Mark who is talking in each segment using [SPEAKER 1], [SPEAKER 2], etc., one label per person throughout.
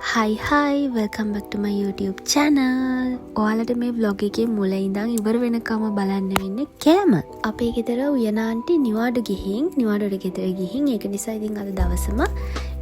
[SPEAKER 1] Hi, welcome back to my YouTube channel. ඔයාලට මේ vlog එකේ මුල ඉඳන් ඉවර වෙනකම බලන්න වෙන්නේ කෑම. අපේ ගෙදර උයනාන්ටි නිවාඩු ගිහින් නිවාඩුවට ගෙදර ගිහින් ඒක නිසා ඉතින් අද දවසම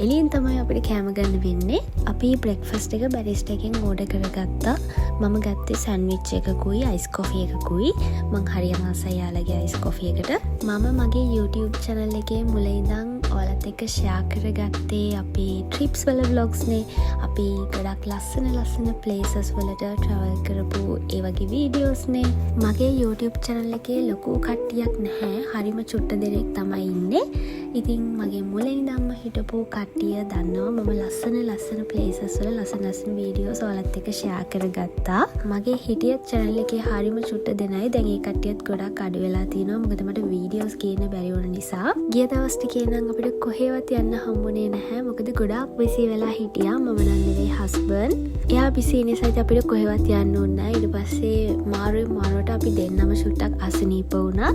[SPEAKER 1] එළියෙන් තමයි අපිට කෑම ගන්න වෙන්නේ. අපි breakfast එක barista එකෙන් order කරගත්තා. මම ගත්තේ sandwich එකකුයි ice coffee එකකුයි. මං හරියම ආසයි යාළගේ ice coffee එකට. මම මගේ YouTube channel එකේ මුල ඉඳන් ඔයාලත් එක්ක share කරගත්තේ අපේ trips වල vlogs නේ. අපි ගොඩක් ලස්සන places වලට travel කරපු ඒ වගේ videos නේ. මගේ YouTube channel එකේ ලොකු කට්ටියක් නැහැ. හරිම චුට්ට දෙනෙක් තමයි ඉන්නේ. ඉතින් මගේ මුලින් ඉඳන්ම හිටපු කට්ටිය දන්නවා මම ලස්සන places වල ලස්සන videos ඔයාලත් එක්ක share කරගත්තා. මගේ හිටිය channel එකේ හරිම චුට්ට දෙනයි. දැන් ඒ කට්ටියත් ගොඩක් අඩු වෙලා තියෙනවා. මොකද මට videos ගේන්න බැරි වුණ නිසා. ගිය දවස් ටිකේ නම් අපිට කොහෙවත් යන්න හම්බුනේ නැහැ. මොකද ගොඩාක් busy වෙලා හිටියා. මම නෙවෙයි හස්බන්ඩ්. එයා busy නිසා අපිට කොහෙවත් යන්න ඕනේ නැහැ. ඊට පස්සේ මාරුවට අපි දෙන්නම සුට්ටක් අසනීප වුණා.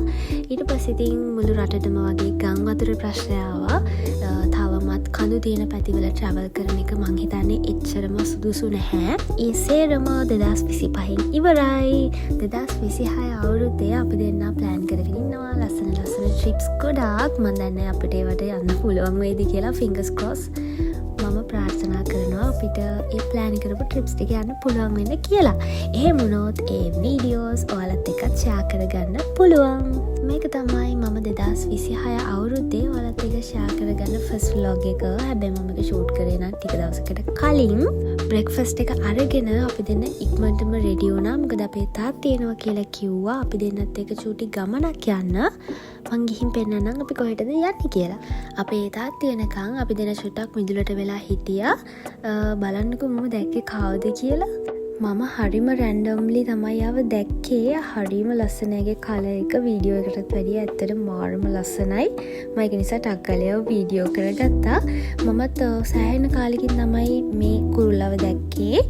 [SPEAKER 1] ඊට පස්සේ ඉතින් මුළු රටටම වගේ ගම් වතුර ප්‍රශ්නය ආවා. තවමත් කඳු තියෙන පැතිවල travel කරන එක මං හිතන්නේ එච්චරම සුදුසු නැහැ. ඒ සේරම 2025න් ඉවරයි. 2026 අවුරුද්දේ අපි දෙන්නා plan කරගෙන ඉන්නවා. ලස්සන trips ගොඩාක්. මම දන්නේ අපිට ඒවට යන්න පුළුවන් වේද කියලා fingers crossed. මම ප්‍රාර්ථනා කරනවා අපිට ඒ ප්ලෑන් කරපු ට්‍රිප්ස් ටික යන්න පුළුවන් වෙන්න කියලා. එහෙම වුණොත් ඒ වීඩියෝස් ඔයාලත් එක්ක ෂෙයා කරගන්න පුළුවන්. මේක තමයි මම 2026 අවුරුද්දේ ඔයාලත් එක්ක ෂෙයා කරගන්න ෆස්ට් vlog එක. හැබැයි මම මේක ෂූට් කරේ නම් ටික දවසකට කලින් බ්‍රෙක්ෆාස්ට් එක අරගෙන අපි දෙන්න ඉක්මනටම රෙඩි වුණා. මොකද අපේ තාත්තා එනවා කියලා කිව්වා. අපි දෙන්නත් එක්ක චූටි ගමනක් යන්න. මං ගිහින් පෙන්නන්නම් අපි කොහෙටද යන්නේ කියලා. අපේ තාත්තා එනකන් අපි දෙන චුට්ටක් මිදුලට වෙලා හිටියා. බලන්නකෝ මම දැක්කේ කවුද කියලා. මම හරිම රැන්ඩම්ලි තමයි ආව දැක්කේ. හරිම ලස්සනගේ කලර් එක වීඩියෝ එකටත් වැඩිය ඇත්තට මාරම ලස්සනයි. මම ඒක නිසා ටක් ගාලා වීඩියෝ කරගත්තා. මමත් සෑහෙන කාලෙකින් තමයි මේ කුරුල්ලව දැක්කේ.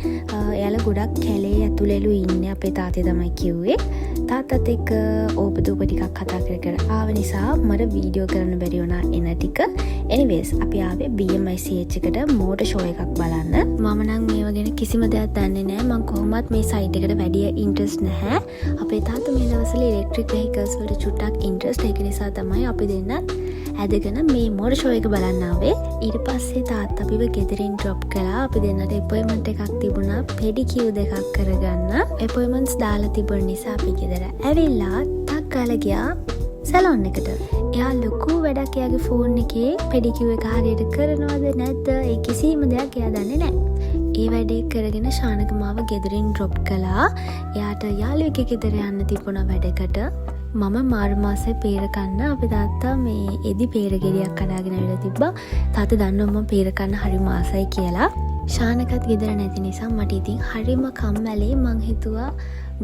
[SPEAKER 1] එයාලා ගොඩක් කැලේ ඇතුළේලු ඉන්නේ. අපේ තාත්තේ තමයි කිව්වේ. තාත්තත් එක්ක ඕපදූප ටිකක් කතා කර ආව නිසා මට වීඩියෝ කරන්න බැරි වුණා එන ටික. anyways අපි ආවේ BMICH එකට මෝටර් ෂෝ එකක් බලන්න. මම නම් මේව ගැන කිසිම දෙයක් දන්නේ නැහැ. මම කොහොමත් මේ සයිට් එකට වැඩි ඉන්ට්‍රස්ට් නැහැ. අපේ තාත්තා මේ දවස්වල ඉලෙක්ට්‍රික් වෙහිකල්ස් වලට චුට්ටක් ඉන්ට්‍රස්ට්. ඒක නිසා තමයි අපි දෙන්නත් ඇදගෙන මේ මෝටර් ෂෝ එක බලන්න ආවේ. ඊට පස්සේ තාත්තා අපිව ගෙදරින් ඩ්‍රොප් කළා. අපි දෙන්නට අපොයින්ට්මන්ට් එකක් තිබුණා. පෙඩිකියුර් දෙකක් කරගන්න. අපොයින්ට්මන්ට්ස් දාලා තිබුණ නිසා අපි ගෙදර ඇවිල්ලා ටක් ගාලා ගියා සැලොන් එකට. එයා ලොකු වැඩක් එයාගේ ෆෝන් එකේ පෙඩිකියුර් එක හරියට කරනවද නැද්ද ඒ කිසිම දෙයක් එයා දන්නේ නැහැ. ඒ වැඩේ කරගෙන ශානක මාව ගෙදරින් ඩ්‍රොප් කළා. එයාට යාළුවෙක් ගෙදර යන්න තිබුණා වැඩකට. මම මාර්ග මාසේ පේර කන්න අපේ තාත්තා මේ එදි පේර ගෙඩියක් කඩාගෙන ඇවිල්ලා තිබ්බා. තාත්තා දන්නවා මම පේර කන්න හරිම ආසයි කියලා. ශානකත් ගෙදර නැති නිසා මට ඉතින් හරිම කම්මැලි. මං හිතුවා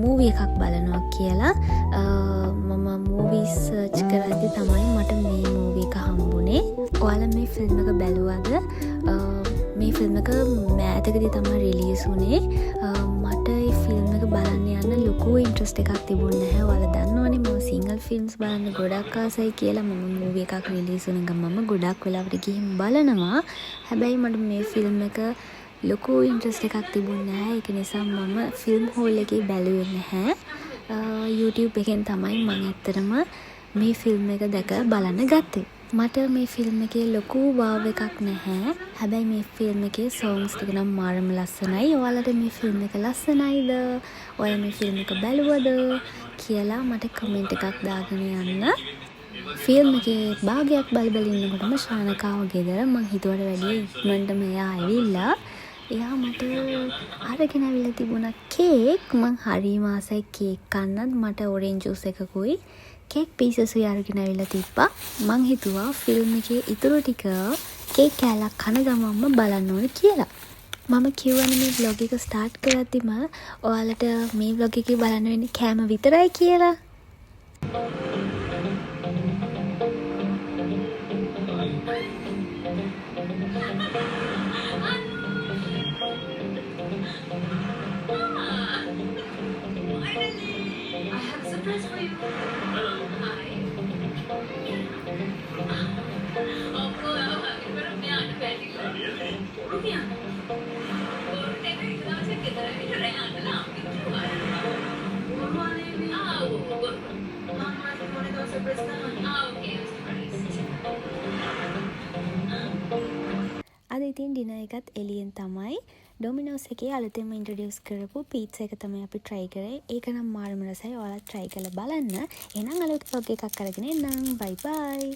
[SPEAKER 1] මූවි එකක් බලනවා කියලා. මම මූවි සර්ච් කරද්දි තමයි මට මේ මූවි එක හම්බුනේ. ඔයාලා මේ ෆිල්ම් එක බැලුවද? මේ ෆිල්ම් එක මෑතකදී තමයි රිලීස් වුණේ. මට මේ ෆිල්ම් එක බලන්න යන්න ලොකු ඉන්ට්‍රස්ට් එකක් තිබුණේ නැහැ. ඔයාලා දන්නවනේ මම සිංගල් ෆිල්ම්ස් බලන්න ගොඩක් ආසයි කියලා. මම මූවි එකක් රිලීස් වුණ ගමන් මම ගොඩක් වෙලාවට ගිහින් බලනවා. හැබැයි මට මේ ෆිල්ම් එක ලොකු ඉන්ට්‍රස්ට් එකක් තිබුණේ නැහැ. ඒක නිසා මම ෆිල්ම් හෝල් එකේ බැලුවේ නැහැ. YouTube එකෙන් තමයි මම ඇත්තටම මේ ෆිල්ම් එක දැක බලන්න ගත්තේ. මට මේ ෆිල්ම් එකේ ලොකු වාව් එකක් නැහැ. හැබැයි මේ ෆිල්ම් එකේ songs ටික නම් මාරම ලස්සනයි. ඔයාලට මේ ෆිල්ම් එක ලස්සනයිද? ඔයාලා මේ ෆිල්ම් එක බැලුවද කියලා මට කමෙන්ට් එකක් දාගෙන යන්න. ෆිල්ම් එකේ භාගයක් බල ඉන්නකොටම ශානකාව ගෙදර. මං හිතුවට වැඩිය ඉක්මනටම එයා ඇවිල්ලා එයා මට අරගෙන ඇවිල්ලා තිබුණා කේක්. මං හරිම ආසයි කේක් කන්නත්. මට ඔරෙන්ජ් ජූස් එකකුයි කේක් පීසස් උයි අරගෙන ඇවිල්ලා තිබ්බා. මං හිතුවා ෆිල්ම් එකේ ඉතුරු ටික කේක් කෑල්ලක් කන ගමන්ම බලන්න ඕනේ කියලා. මම කියවනේ මේ vlog එක start කරද්දිම ඔයාලට මේ vlog එකේ බලන්න වෙන්නේ කෑම විතරයි කියලා. අද ඉතින් ඩිනර් එකත් එළියෙන් තමයි ඩොමිනෝස් එකේ අලුතෙන්ම ඉන්ට්‍රොඩියුස් කරපු පීට්සා එක තමයි අපි try කරේ. ඒක නම් මාරම රසයි. ඔයාලත් try කරලා බලන්න. එහෙනම් අලුත් vlog එකක් අරගෙන එන්නම්. bye bye.